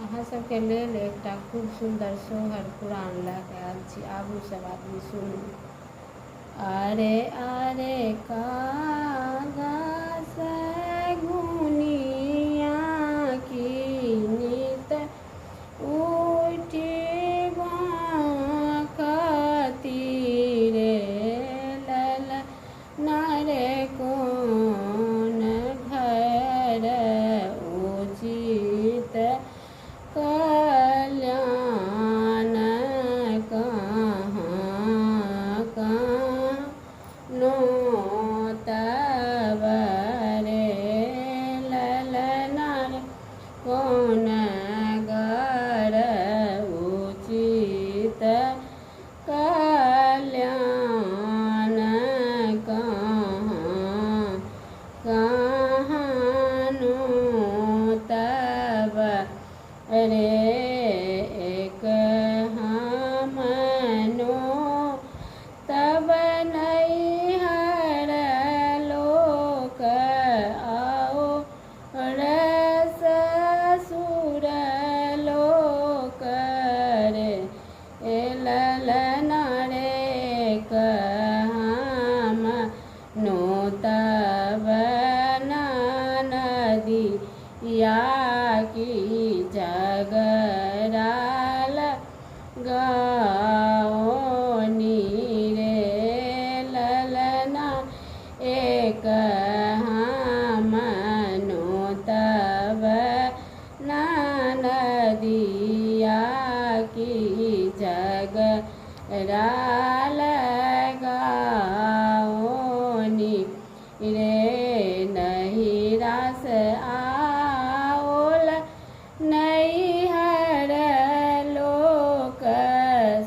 अहाँ सबके लेल एकटा खूब सुंदर सोहर पुराण लऽ कऽ आयल छी, आबू सब आदमी सुनू। अरे अरे कागा सगुनिया की नित उठि खातिर ललना रे कोन घर उचित कल्याण कहाँ कानो तब रे ललना रे कोन घर उचित कल्याण कहाँ कानो तब रे एक हमनो तब नैहर लोक आओ ससुर लोक रे ललना रे हमनो तब नदिया की जगराल गाओनी रे ललना एक हमनो तब नदिया की जगराल गाओनी रे नहिरा से आओल नैहर लोक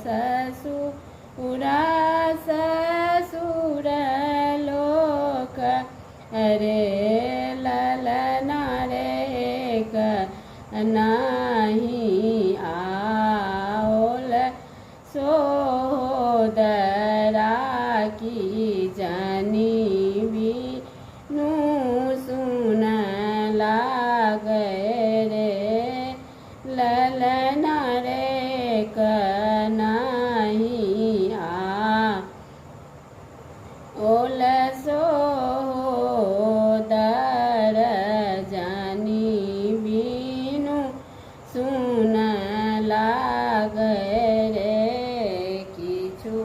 ससुर लोक रे ललना रे नहीं आओल सोदरा की जानी बिनु सुन लागे रे ललना रे नहीं ओल सोदर जानी बिनु सुन लागे रे किछु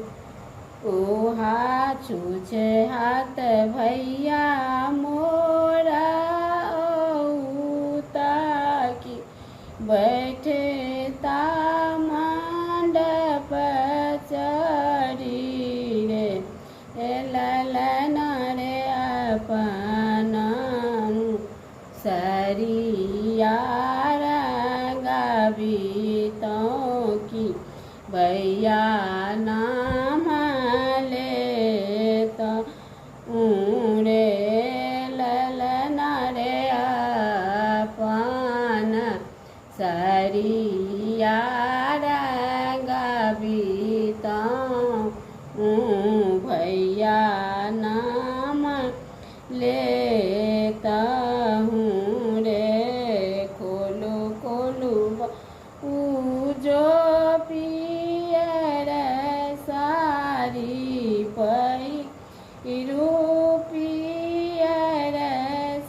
उहा छूछे हाथ भैया मोरा ताकि बैठे ता मंडप चढ़ी रे ललना रे अपन सरिया रंगाबितों की भैया नाम ले तो रे ललना रे अपन सरिया रंगाबितों भैया नाम लेता हूँ रे खोलू खोलू जो पियर सारी पहिरू पियर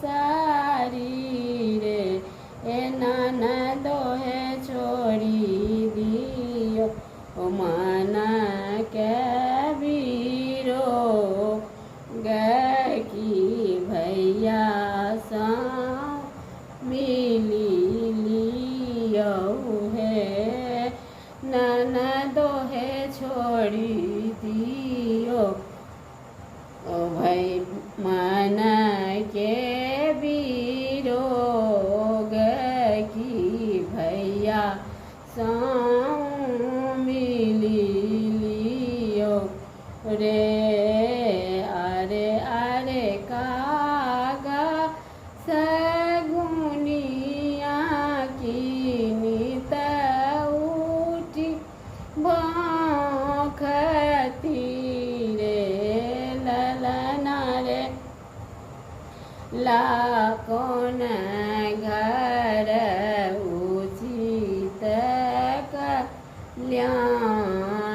सारी रे ननदो है छोड़ी दियो मन के बीरो की भैया सा मिली लियो है ननदो है छोड़ी दियो भाई मन के बीरोग की भैया सा मिली लियो रे अरे अरे कागा सगुनिया की नित उठी भौंकती रे ललना रे ला कौन घर ऊँची ल्यान